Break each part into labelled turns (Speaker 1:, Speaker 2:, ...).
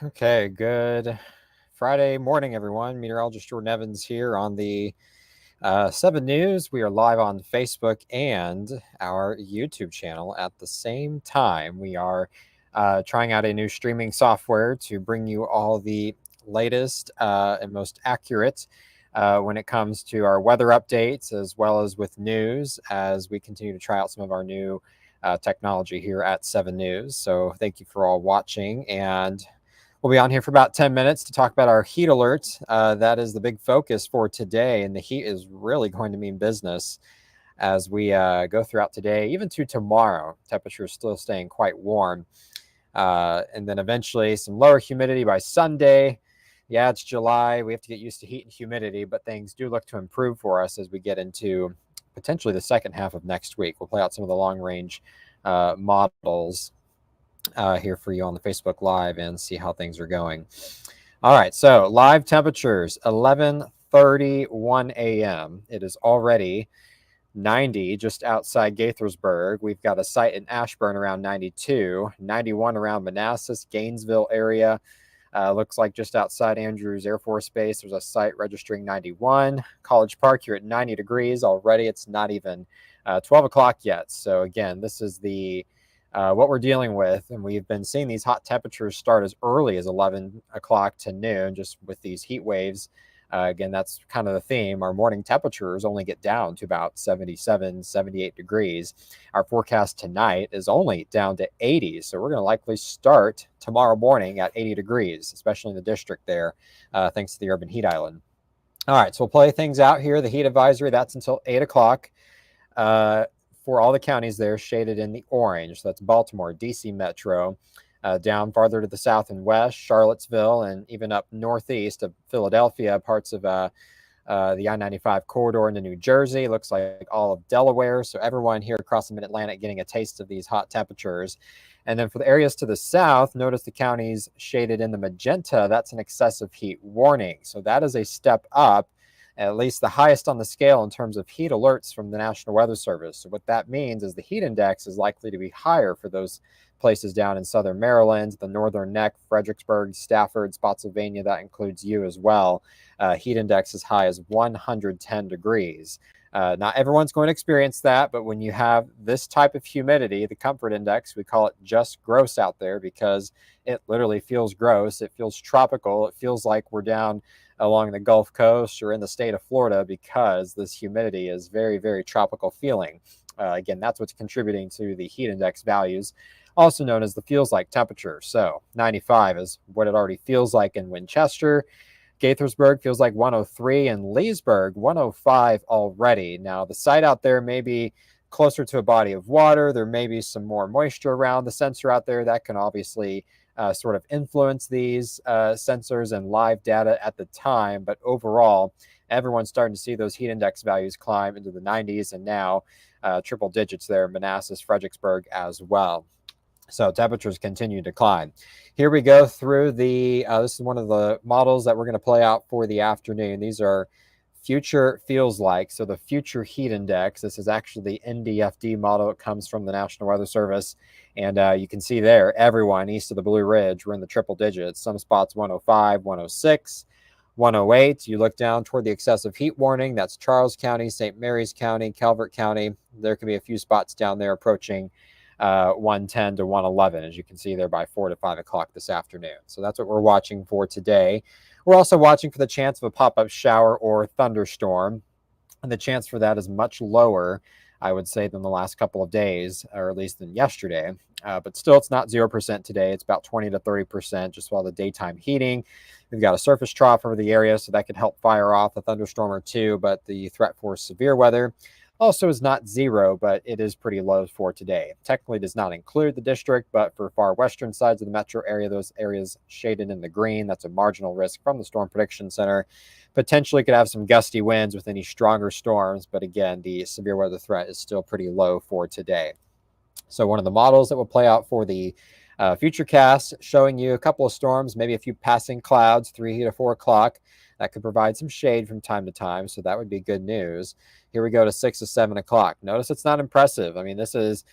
Speaker 1: Okay, good Friday morning, everyone. Meteorologist Jordan Evans here on the 7 News. We are live on Facebook and our YouTube channel at the same time. We are trying out a new streaming software to bring you all the latest and most accurate when it comes to our weather updates, as well as with news, as we continue to try out some of our new technology here at 7 News. So thank you for all watching, and we'll be on here for about 10 minutes to talk about our heat alert. That is the big focus for today, and the heat is really going to mean business as we go throughout today, even to tomorrow. Temperatures still staying quite warm. And then eventually some lower humidity by Sunday. Yeah, it's July. We have to get used to heat and humidity, but things do look to improve for us as we get into potentially the second half of next week. We'll play out some of the long-range models here for you on the Facebook Live and see how things are going. All right, so live temperatures, 11:31 a.m. It is already 90 just outside Gaithersburg. We've got a site in Ashburn around 92, 91 around Manassas, Gainesville area. Looks like just outside Andrews Air Force Base, there's a site registering 91. College Park, you're at 90 degrees already. It's not even 12 o'clock yet. So again, this is the what we're dealing with, and we've been seeing these hot temperatures start as early as 11 o'clock to noon, just with these heat waves. Again, that's kind of the theme. Our morning temperatures only get down to about 77, 78 degrees. Our forecast tonight is only down to 80, so we're going to likely start tomorrow morning at 80 degrees, especially in the district there, thanks to the urban heat island. All right, so we'll play things out here. The heat advisory, that's until 8 o'clock. For all the counties there shaded in the orange. So that's Baltimore, DC Metro, down farther to the south and west, Charlottesville, and even up northeast of Philadelphia, parts of the I-95 corridor into New Jersey. Looks like all of Delaware. So everyone here across the Mid-Atlantic getting a taste of these hot temperatures. And then for the areas to the south, notice the counties shaded in the magenta. That's an excessive heat warning. So that is a step up, at least the highest on the scale in terms of heat alerts from the National Weather Service. So what that means is the heat index is likely to be higher for those places down in southern Maryland, the Northern Neck, Fredericksburg, Stafford, Spotsylvania. That includes you as well. Heat index as high as 110 degrees. Not everyone's going to experience that, but when you have this type of humidity, the comfort index, we call it just gross out there because it literally feels gross. It feels tropical. It feels like we're down along the Gulf Coast or in the state of Florida because this humidity is very, very tropical feeling. Again, that's what's contributing to the heat index values, also known as the feels like temperature. So 95 is what it already feels like in Winchester. Gaithersburg feels like 103, and Leesburg 105 already. Now, the site out there may be closer to a body of water. There may be some more moisture around the sensor out there that can obviously sort of influence these sensors and live data at the time. But overall, everyone's starting to see those heat index values climb into the 90s and now triple digits there in Manassas, Fredericksburg as well. So temperatures continue to climb. Here we go through the, this is one of the models that we're going to play out for the afternoon. These are future feels like. So the future heat index, this is actually the NDFD model. It comes from the National Weather Service. And you can see there, everyone east of the Blue Ridge, we're in the triple digits. Some spots 105, 106, 108. You look down toward the excessive heat warning. That's Charles County, St. Mary's County, Calvert County. There can be a few spots down there approaching 110 to 111, as you can see there by 4 to 5 o'clock this afternoon. So that's what we're watching for today. We're also watching for the chance of a pop-up shower or thunderstorm, and the chance for that is much lower, I would say, than the last couple of days, or at least than yesterday. But still, it's not 0% today. It's about 20 to 30% just while the daytime heating. We've got a surface trough over the area, so that could help fire off a thunderstorm or two, but the threat for severe weather also is not 0, but it is pretty low for today. Technically does not include the district, but for far western sides of the metro area, those areas shaded in the green, that's a marginal risk from the Storm Prediction Center. Potentially could have some gusty winds with any stronger storms, but again, the severe weather threat is still pretty low for today. So one of the models that will play out for the future cast, showing you a couple of storms, maybe a few passing clouds, 3 to 4 o'clock. That could provide some shade from time to time, so that would be good news. Here we go to 6 to 7 o'clock. Notice it's not impressive. I mean, this is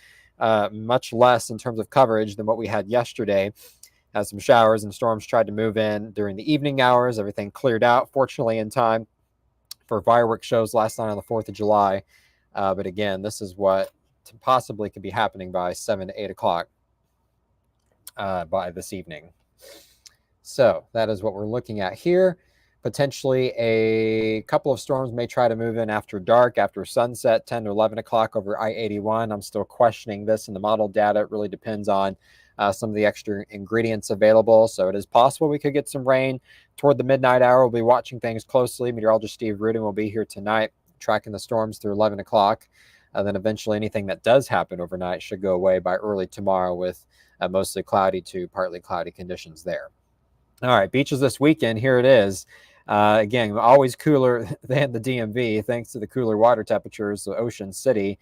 Speaker 1: much less in terms of coverage than what we had yesterday. As some showers and storms tried to move in during the evening hours, everything cleared out, fortunately, in time for fireworks shows last night on the 4th of July. But again, this is what possibly could be happening by 7 to 8 o'clock by this evening. So that is what we're looking at here. Potentially a couple of storms may try to move in after dark, after sunset, 10 to 11 o'clock over I-81. I'm still questioning this in the model data. It really depends on some of the extra ingredients available. So it is possible we could get some rain toward the midnight hour. We'll be watching things closely. Meteorologist Steve Rudin will be here tonight tracking the storms through 11 o'clock. Then eventually anything that does happen overnight should go away by early tomorrow with mostly cloudy to partly cloudy conditions there. All right, beaches this weekend. Here it is. Again, always cooler than the DMV, thanks to the cooler water temperatures. So Ocean City,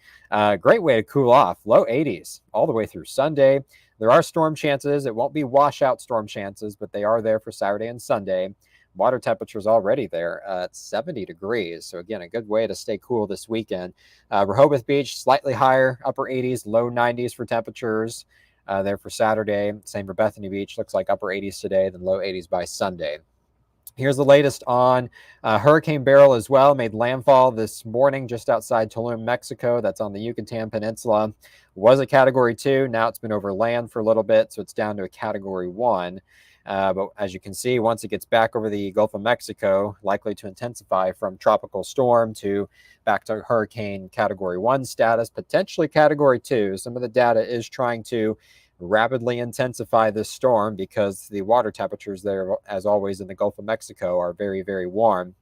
Speaker 1: great way to cool off. Low 80s all the way through Sunday. There are storm chances. It won't be washout storm chances, but they are there for Saturday and Sunday. Water temperatures already there at 70 degrees. So again, a good way to stay cool this weekend. Rehoboth Beach, slightly higher, upper 80s, low 90s for temperatures. There for Saturday. Same for Bethany Beach. Looks like upper 80s today, then low 80s by Sunday. Here's the latest on Hurricane Beryl as well. Made landfall this morning just outside Tulum, Mexico. That's on the Yucatan Peninsula. Was a Category 2. Now it's been over land for a little bit, so it's down to a Category 1. But as you can see, once it gets back over the Gulf of Mexico, likely to intensify from tropical storm to back to hurricane Category 1 status, potentially Category 2. Some of the data is trying to rapidly intensify this storm because the water temperatures there, as always in the Gulf of Mexico, are very, very warm.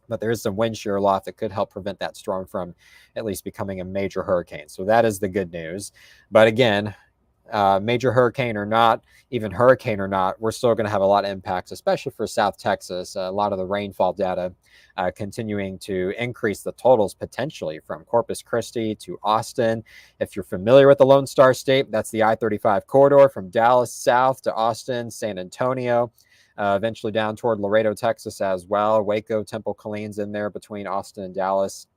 Speaker 1: But there is some wind shear aloft that could help prevent that storm from at least becoming a major hurricane. So that is the good news. But again, major hurricane or not, even hurricane or not, we're still going to have a lot of impacts, especially for South Texas. A lot of the rainfall data continuing to increase the totals potentially from Corpus Christi to Austin. If you're familiar with the Lone Star State, that's the I-35 corridor from Dallas south to Austin, San Antonio, eventually down toward Laredo, Texas as well. Waco, Temple, Killeen's in there between Austin and Dallas.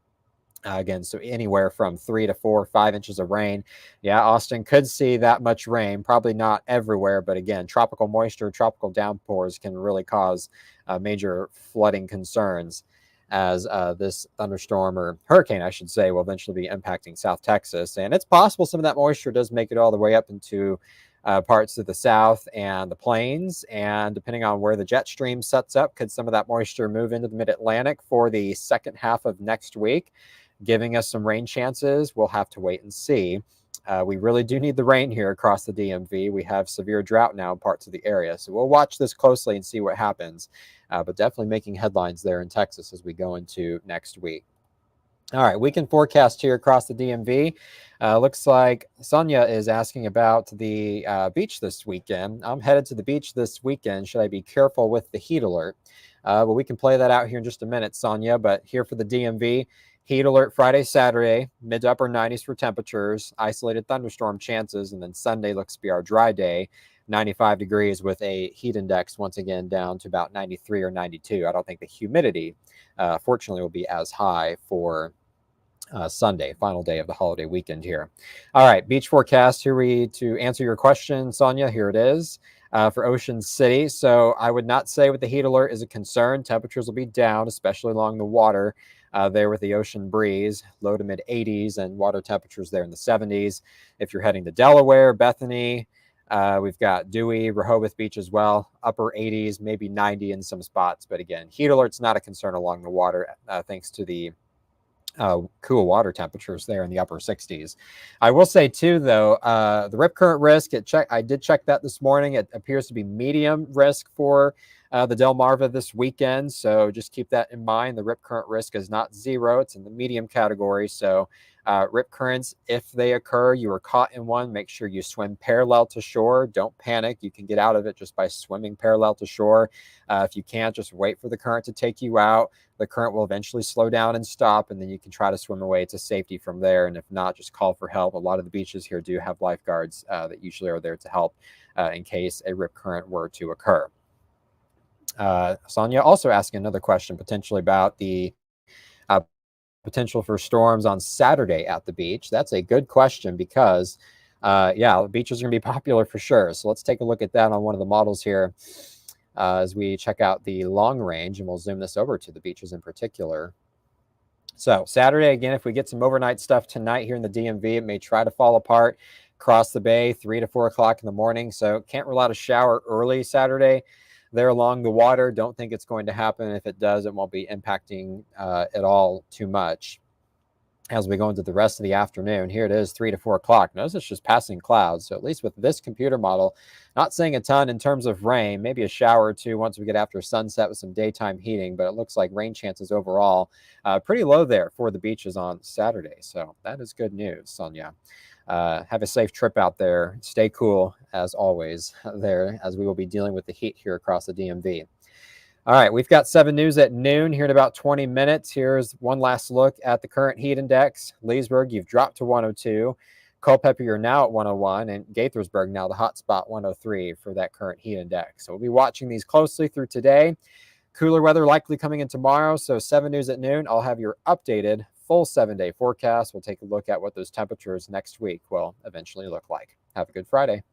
Speaker 1: Again, so anywhere from 3 to 4 or 5 inches of rain. Yeah, Austin could see that much rain. Probably not everywhere, but again, tropical moisture, tropical downpours can really cause major flooding concerns as this thunderstorm, or hurricane, I should say, will eventually be impacting South Texas. And it's possible some of that moisture does make it all the way up into parts of the south and the plains. And depending on where the jet stream sets up, could some of that moisture move into the mid-Atlantic for the second half of next week, giving us some rain chances? We'll have to wait and see. We really do need the rain here across the DMV. We have severe drought now in parts of the area. So we'll watch this closely and see what happens. But definitely making headlines there in Texas as we go into next week. All right, weekend forecast here across the DMV. Looks like Sonia is asking about the beach this weekend. I'm headed to the beach this weekend. Should I be careful with the heat alert? Well, we can play that out here in just a minute, Sonia. But here for the DMV, heat alert Friday, Saturday, mid to upper 90s for temperatures, isolated thunderstorm chances, and then Sunday looks to be our dry day, 95 degrees with a heat index once again down to about 93 or 92. I don't think the humidity, fortunately, will be as high for Sunday, final day of the holiday weekend here. All right, beach forecast. Here to answer your question, Sonia. Here it is for Ocean City. So I would not say with the heat alert is a concern. Temperatures will be down, especially along the water there with the ocean breeze, low to mid 80s, and water temperatures there in the 70s. If you're heading to Delaware, Bethany, we've got Dewey, Rehoboth Beach as well, upper 80s, maybe 90 in some spots. But again, heat alert's not a concern along the water thanks to the cool water temperatures there in the upper 60s. I will say too, though, the rip current risk, I did check that this morning. It appears to be medium risk for the Delmarva this weekend. So just keep that in mind. The rip current risk is not zero. It's in the medium category. So rip currents, if they occur, you are caught in one, make sure you swim parallel to shore. Don't panic. You can get out of it just by swimming parallel to shore. If you can't, just wait for the current to take you out. The current will eventually slow down and stop, and then you can try to swim away to safety from there. And if not, just call for help. A lot of the beaches here do have lifeguards that usually are there to help in case a rip current were to occur. Sonia also asking another question potentially about the potential for storms on Saturday at the beach. That's a good question because Yeah, beaches are going to be popular for sure. So let's take a look at that on one of the models here as we check out the long range, and we'll zoom this over to the beaches in particular. So Saturday, again, if we get some overnight stuff tonight here in the DMV, it may try to fall apart across the bay 3 to 4 o'clock in the morning. So can't rule out a shower early Saturday there along the water. Don't think it's going to happen. If it does, it won't be impacting at all too much. As we go into the rest of the afternoon, here it is 3 to 4 o'clock. Notice it's just passing clouds. So at least with this computer model, not seeing a ton in terms of rain, maybe a shower or two once we get after sunset with some daytime heating, but it looks like rain chances overall pretty low there for the beaches on Saturday. So that is good news, Sonia. Have a safe trip out there. Stay cool as always there, as we will be dealing with the heat here across the DMV. All right, we've got 7 News at noon here in about 20 minutes. Here's one last look at the current heat index. Leesburg, you've dropped to 102. Culpeper, you're now at 101. And Gaithersburg, now the hot spot, 103 for that current heat index. So we'll be watching these closely through today. Cooler weather likely coming in tomorrow. So 7 News at noon, I'll have your updated full 7-day forecast. We'll take a look at what those temperatures next week will eventually look like. Have a good Friday.